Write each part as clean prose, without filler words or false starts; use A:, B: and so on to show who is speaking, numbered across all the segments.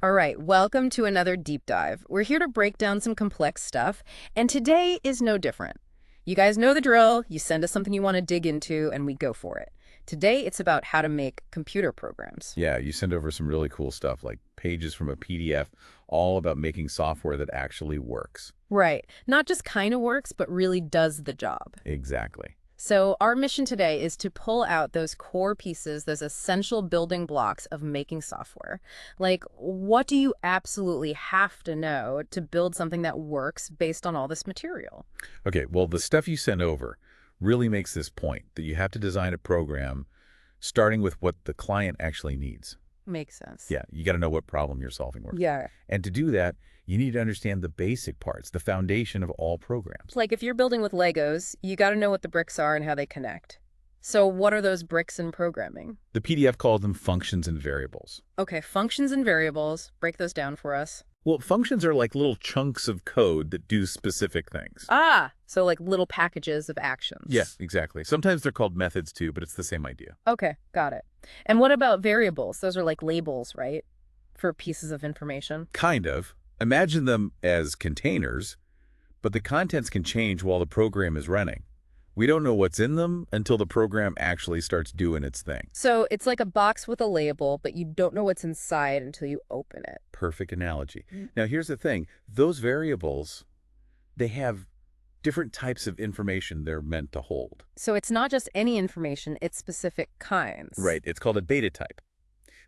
A: All right, welcome to another deep dive. We're here to break down some complex stuff, and today is no different. You guys know the drill. You send us something you want to dig into, and we go for it. Today, it's about how to make computer programs.
B: Yeah, you send over some really cool stuff like pages from a PDF, all about making software that actually works.
A: Right. Not just kind of works, but really does the job.
B: Exactly.
A: So our mission today is to pull out those core pieces, those essential building blocks of making software. Like, what do you absolutely have to know to build something that works based on all this material?
B: Okay, well, the stuff you send over really makes this point that you have to design a program starting with what the client actually needs.
A: Makes sense.
B: Yeah, you got to know what problem you're solving.
A: Yeah.
B: And to do that, you need to understand the basic parts, the foundation of all programs.
A: Like if you're building with Legos, you got to know what the bricks are and how they connect. So what are those bricks in programming?
B: The PDF calls them functions and variables.
A: Okay, functions and variables. Break those down for us.
B: Well, functions are like little chunks of code that do specific things.
A: So like little packages of actions.
B: Yeah, exactly. Sometimes they're called methods too, but it's the same idea.
A: Okay, got it. And what about variables? Those are like labels, right? For pieces of information.
B: Kind of. Imagine them as containers, but the contents can change while the program is running. We don't know what's in them until the program actually starts doing its thing.
A: So it's like a box with a label, but you don't know what's inside until you open it.
B: Perfect analogy. Now, here's the thing. Those variables, they have different types of information they're meant to hold.
A: So it's not just any information, it's specific kinds.
B: Right. It's called a data type.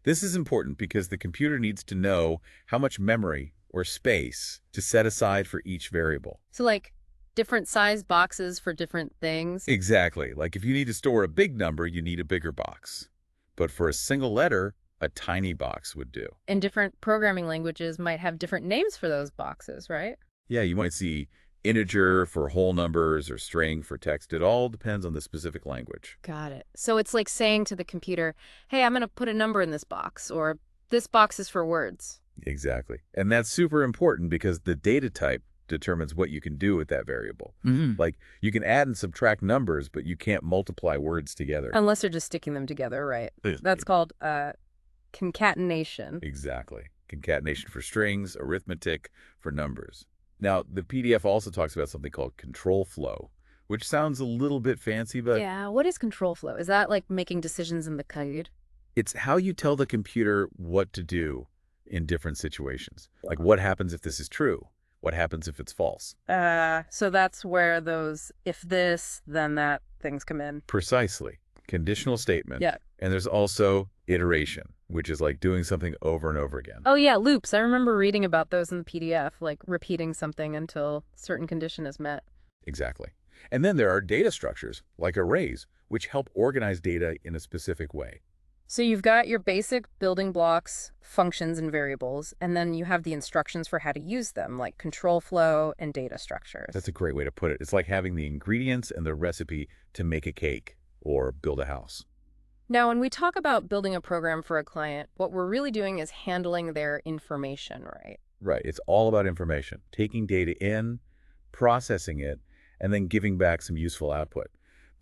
B: This is important because the computer needs to know how much memory or space to set aside for each variable.
A: So like different size boxes for different things.
B: Exactly. Like if you need to store a big number, you need a bigger box. But for a single letter, a tiny box would do.
A: And different programming languages might have different names for those boxes, right?
B: Yeah, you might see integer for whole numbers or string for text. It all depends on the specific language.
A: Got it. So it's like saying to the computer, hey, I'm going to put a number in this box, or this box is for words.
B: Exactly. And that's super important because the data type determines what you can do with that variable. Like you can add and subtract numbers, but you can't multiply words together.
A: Unless you're just sticking them together, right? That's called concatenation.
B: Exactly. Concatenation for strings, arithmetic for numbers. Now, the PDF also talks about something called control flow, which sounds a little bit fancy, but
A: Yeah, what is control flow? Is that like making decisions in the code?
B: it's how you tell the computer what to do in different situations. Like what happens if this is true? What happens if it's false?
A: So that's where those if this, then that things come in.
B: Precisely. Conditional statement.
A: Yeah.
B: And there's also iteration, which is like doing something over and over again.
A: Oh yeah, loops. I remember reading about those in the PDF, like repeating something until certain condition is met.
B: Exactly. And then there are data structures, like arrays, which help organize data in a specific way.
A: So you've got your basic building blocks, functions, and variables, and then you have the instructions for how to use them, like control flow and data structures.
B: That's a great way to put it. It's like having the ingredients and the recipe to make a cake or build a house.
A: Now, when we talk about building a program for a client, what we're really doing is handling their information, right?
B: Right. It's all about information, taking data in, processing it, and then giving back some useful output.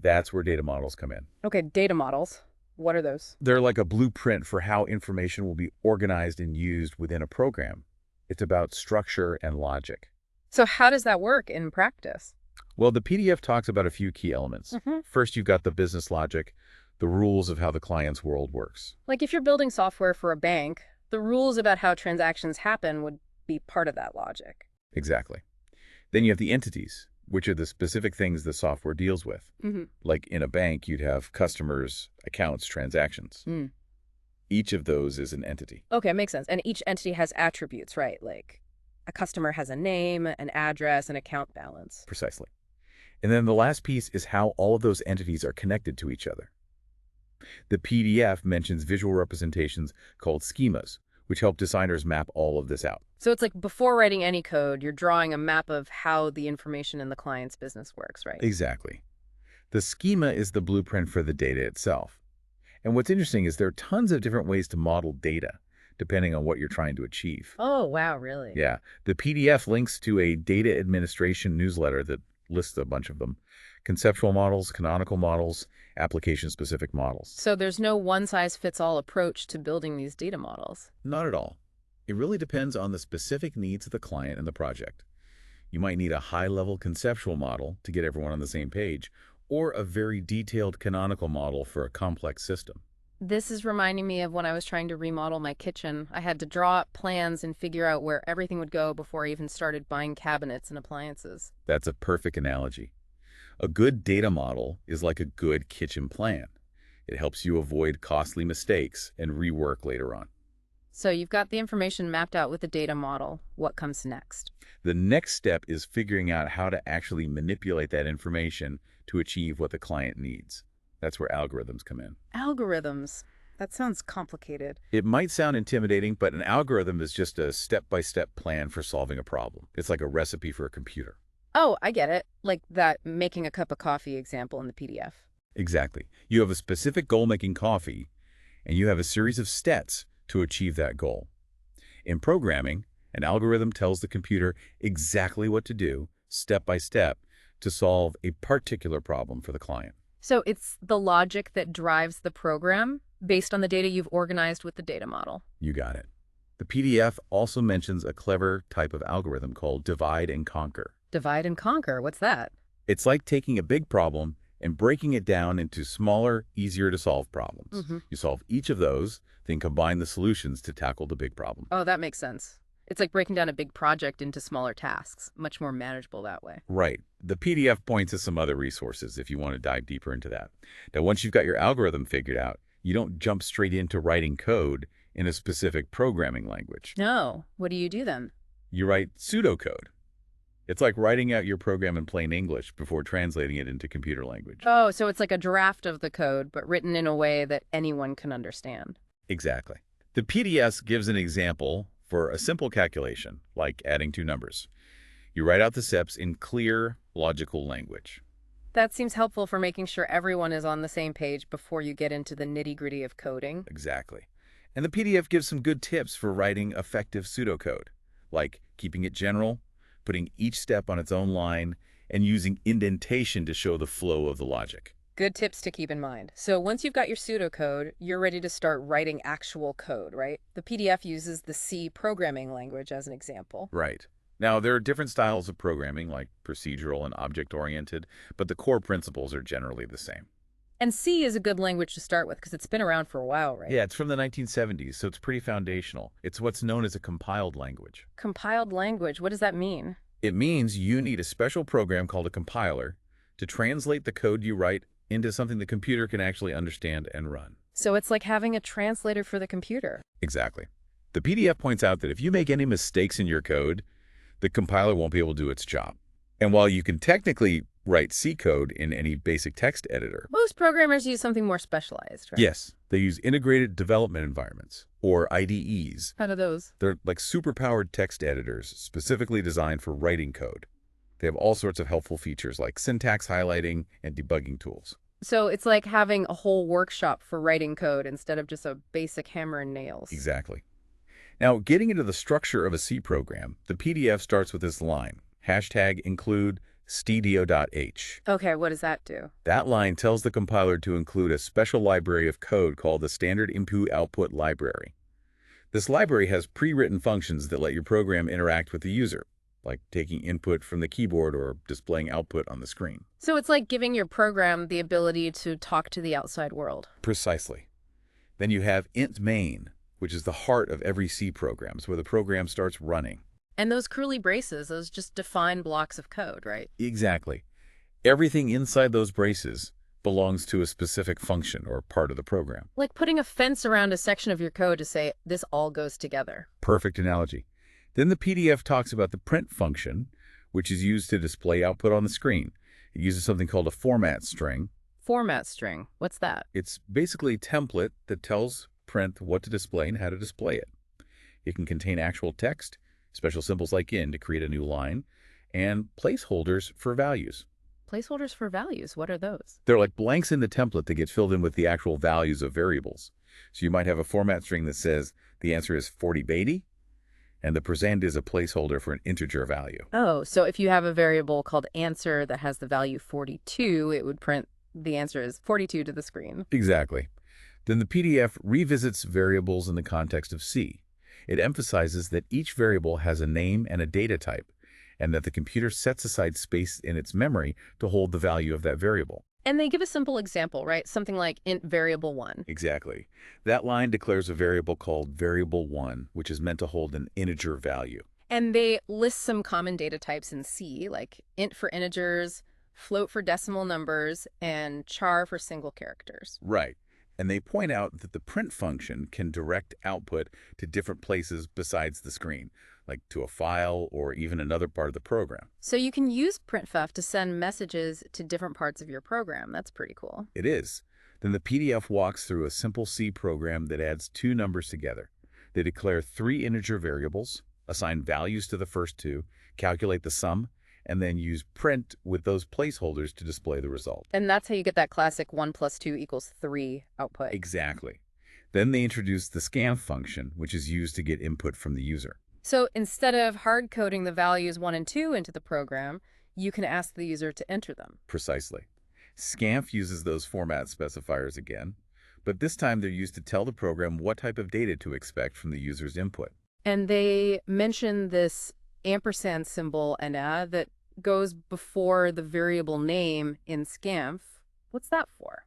B: That's where data models come in.
A: Okay, data models. What are those?
B: They're like a blueprint for how information will be organized and used within a program. It's about structure and logic.
A: So how does that work in practice?
B: Well, the PDF talks about a few key elements. First, you've got the business logic, the rules of how the client's world works.
A: Like if you're building software for a bank, the rules about how transactions happen would be part of that logic.
B: Exactly. Then you have the entities, which are the specific things the software deals with. Like in a bank, you'd have customers, accounts, transactions. Each of those is an entity.
A: Okay, makes sense. And each entity has attributes, right? Like a customer has a name, an address, an account balance.
B: Precisely. And then the last piece is how all of those entities are connected to each other. The PDF mentions visual representations called schemas, which help designers map all of this out.
A: So it's like before writing any code, you're drawing a map of how the information in the client's business works, right?
B: Exactly. The schema is the blueprint for the data itself. And what's interesting is there are tons of different ways to model data, depending on what you're trying to achieve.
A: Oh, wow, really?
B: Yeah. The PDF links to a data administration newsletter that lists a bunch of them. Conceptual models, canonical models, application-specific models.
A: So there's no one-size-fits-all approach to building these data models.
B: Not at all. It really depends on the specific needs of the client and the project. You might need a high-level conceptual model to get everyone on the same page, or a very detailed canonical model for a complex system.
A: This is reminding me of when I was trying to remodel my kitchen. I had to draw up plans and figure out where everything would go before I even started buying cabinets and appliances.
B: That's a perfect analogy. A good data model is like a good kitchen plan. It helps you avoid costly mistakes and rework later on.
A: So you've got the information mapped out with the data model. What comes next?
B: The next step is figuring out how to actually manipulate that information to achieve what the client needs. That's where algorithms come in.
A: Algorithms. That sounds complicated.
B: It might sound intimidating, but an algorithm is just a step-by-step plan for solving a problem. It's like a recipe for a computer.
A: Oh, I get it. Like that making a cup of coffee example in the PDF.
B: Exactly. You have a specific goal making coffee, and you have a series of steps to achieve that goal. In programming, an algorithm tells the computer exactly what to do, step by step, to solve a particular problem for the client.
A: So it's the logic that drives the program based on the data you've organized with the data model.
B: You got it. The PDF also mentions a clever type of algorithm called divide and conquer.
A: Divide and conquer. What's that?
B: It's like taking a big problem and breaking it down into smaller, easier to solve problems. You solve each of those, then combine the solutions to tackle the big problem.
A: Oh, that makes sense. It's like breaking down a big project into smaller tasks, much more manageable that way.
B: Right. The PDF points to some other resources if you want to dive deeper into that. Now, once you've got your algorithm figured out, you don't jump straight into writing code in a specific programming language.
A: No. What do you do then?
B: You write pseudocode. It's like writing out your program in plain English before translating it into computer language.
A: Oh, so it's like a draft of the code, but written in a way that anyone can understand.
B: Exactly. The PDF gives an example for a simple calculation, like adding two numbers. You write out the steps in clear, logical language.
A: That seems helpful for making sure everyone is on the same page before you get into the nitty-gritty of coding.
B: Exactly. And the PDF gives some good tips for writing effective pseudocode, like keeping it general, putting each step on its own line, and using indentation to show the flow of the logic.
A: Good tips to keep in mind. So once you've got your pseudocode, you're ready to start writing actual code, right? The PDF uses the C programming language as an example.
B: Right. Now, there are different styles of programming, like procedural and object-oriented, but the core principles are generally the same.
A: And C is a good language to start with because it's been around for a while, right?
B: Yeah, it's from the 1970s, so it's pretty foundational. It's what's known as a compiled language.
A: Compiled language, what does that mean?
B: It means you need a special program called a compiler to translate the code you write into something the computer can actually understand and run.
A: So it's like having a translator for the computer.
B: Exactly. The PDF points out that if you make any mistakes in your code, the compiler won't be able to do its job. And while you can technically write C code in any basic text editor,
A: Most programmers use something more specialized, right?
B: yes, they use integrated development environments, or IDEs.
A: How do those?
B: They're like superpowered text editors specifically designed for writing code. They have all sorts of helpful features like syntax highlighting and debugging tools.
A: So it's like having a whole workshop for writing code instead of just a basic hammer and nails.
B: Exactly. Now, getting into the structure of a C program, the PDF starts with this line, #include stdio.h.
A: Okay, what does that do?
B: That line tells the compiler to include a special library of code called the Standard Input-Output Library. This library has pre-written functions that let your program interact with the user, like taking input from the keyboard or displaying output on the screen.
A: So it's like giving your program the ability to talk to the outside world.
B: Precisely. Then you have int main, which is the heart of every C program. It's where the program starts running.
A: And those curly braces, those just define blocks of code, right?
B: Exactly. Everything inside those braces belongs to a specific function or part of the program.
A: Like putting a fence around a section of your code to say, this all goes together.
B: Perfect analogy. Then the PDF talks about the print function, which is used to display output on the screen. It uses something called a format string.
A: Format string, what's that?
B: It's basically a template that tells print what to display and how to display it. It can contain actual text, special symbols like in to create a new line, and placeholders for values.
A: Placeholders for values, what are those?
B: They're like blanks in the template that get filled in with the actual values of variables. So you might have a format string that says the answer is 40 beta, and the % is a placeholder for an integer value.
A: Oh, so if you have a variable called answer that has the value 42, it would print the answer is 42 to the screen.
B: Exactly. Then the PDF revisits variables in the context of C. It emphasizes that each variable has a name and a data type, and that the computer sets aside space in its memory to hold the value of that variable.
A: And they give a simple example, right? Something like int variable 1.
B: Exactly. That line declares a variable called variable1, which is meant to hold an integer value.
A: And they list some common data types in C, like int for integers, float for decimal numbers, and char for single characters.
B: Right. And they point out that the print function can direct output to different places besides the screen, like to a file or even another part of the program.
A: So you can use printf to send messages to different parts of your program. That's pretty cool.
B: It is. Then the PDF walks through a simple C program that adds two numbers together. They declare three integer variables, assign values to the first two, calculate the sum, and then use print with those placeholders to display the result.
A: And that's how you get that classic 1 + 2 = 3 output.
B: Exactly. Then they introduce the scan function, which is used to get input from the user.
A: So instead of hard coding the values 1 and 2 into the program, you can ask the user to enter them.
B: Precisely. Scanf uses those format specifiers again, but this time they're used to tell the program what type of data to expect from the user's input.
A: And they mention this ampersand symbol, Anna, that goes before the variable name in Scanf. What's that for?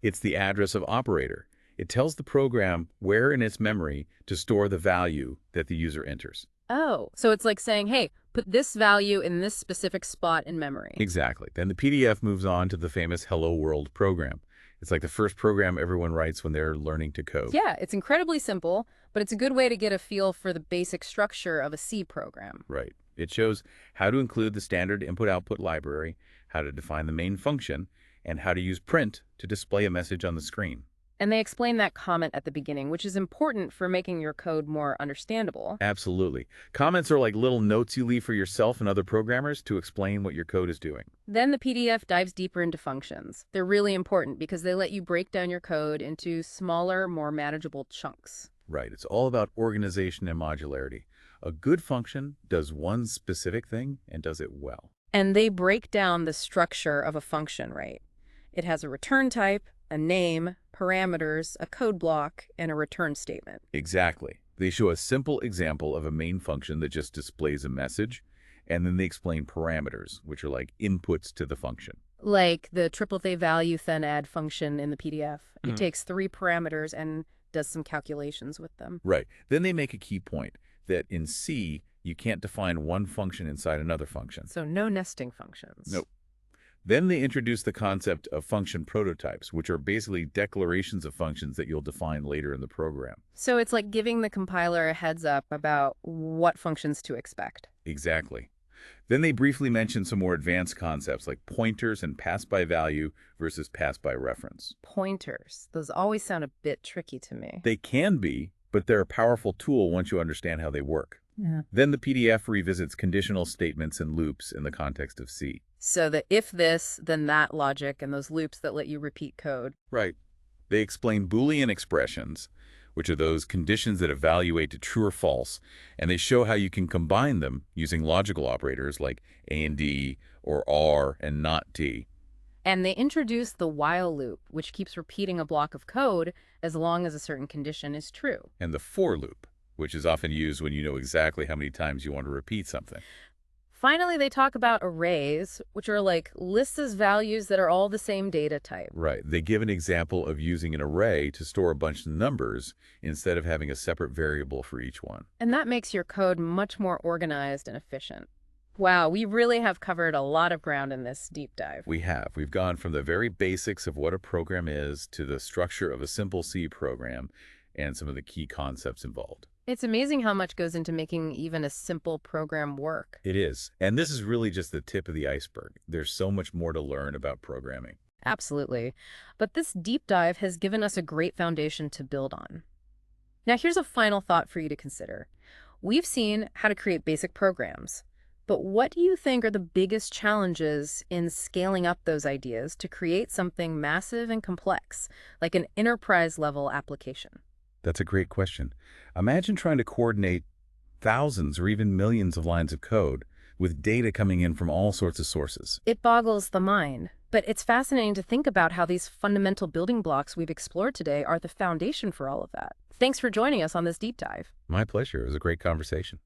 B: It's the address of operator. It tells the program where in its memory to store the value that the user enters.
A: Oh, so it's like saying, hey, put this value in this specific spot in memory.
B: Exactly. Then the PDF moves on to the famous Hello World program. It's like the first program everyone writes when they're learning to code.
A: Yeah, it's incredibly simple, but it's a good way to get a feel for the basic structure of a C program.
B: Right. It shows how to include the standard input-output library, how to define the main function, and how to use print to display a message on the screen.
A: And they explain that comment at the beginning, which is important for making your code more understandable.
B: Absolutely. Comments are like little notes you leave for yourself and other programmers to explain what your code is doing.
A: Then the PDF dives deeper into functions. They're really important because they let you break down your code into smaller, more manageable chunks.
B: Right. It's all about organization and modularity. A good function does one specific thing and does it well.
A: And they break down the structure of a function, right? It has a return type, a name, parameters, a code block, and a return statement.
B: Exactly. They show a simple example of a main function that just displays a message, and then they explain parameters, which are like inputs to the function.
A: Like the triple value then add function in the PDF. It takes 3 parameters and does some calculations with them.
B: Right. Then they make a key point that in C, you can't define one function inside another function.
A: So no nesting functions.
B: Nope. Then they introduce the concept of function prototypes, which are basically declarations of functions that you'll define later in the program.
A: So it's like giving the compiler a heads up about what functions to expect.
B: Exactly. Then they briefly mention some more advanced concepts like pointers and pass-by-value versus pass-by-reference.
A: Pointers. Those always sound a bit tricky to me.
B: They can be, but they're a powerful tool once you understand how they work.
A: Yeah.
B: Then the PDF revisits conditional statements and loops in the context of C.
A: So the if this, then that logic and those loops that let you repeat code.
B: Right. They explain Boolean expressions, which are those conditions that evaluate to true or false, and they show how you can combine them using logical operators like A and D or R and not D.
A: And they introduce the while loop, which keeps repeating a block of code as long as a certain condition is true.
B: And the for loop, which is often used when you know exactly how many times you want to repeat something.
A: Finally, they talk about arrays, which are like lists of values that are all the same data type.
B: Right. They give an example of using an array to store a bunch of numbers instead of having a separate variable for each one.
A: And that makes your code much more organized and efficient. Wow, we really have covered a lot of ground in this deep dive.
B: We have. We've gone from the very basics of what a program is to the structure of a simple C program and some of the key concepts involved.
A: It's amazing how much goes into making even a simple program work.
B: It is. And this is really just the tip of the iceberg. There's so much more to learn about programming.
A: Absolutely. But this deep dive has given us a great foundation to build on. Now, here's a final thought for you to consider. We've seen how to create basic programs, but what do you think are the biggest challenges in scaling up those ideas to create something massive and complex, like an enterprise-level application?
B: That's a great question. Imagine trying to coordinate thousands or even millions of lines of code with data coming in from all sorts of sources.
A: It boggles the mind. But it's fascinating to think about how these fundamental building blocks we've explored today are the foundation for all of that. Thanks for joining us on this deep dive.
B: My pleasure. It was a great conversation.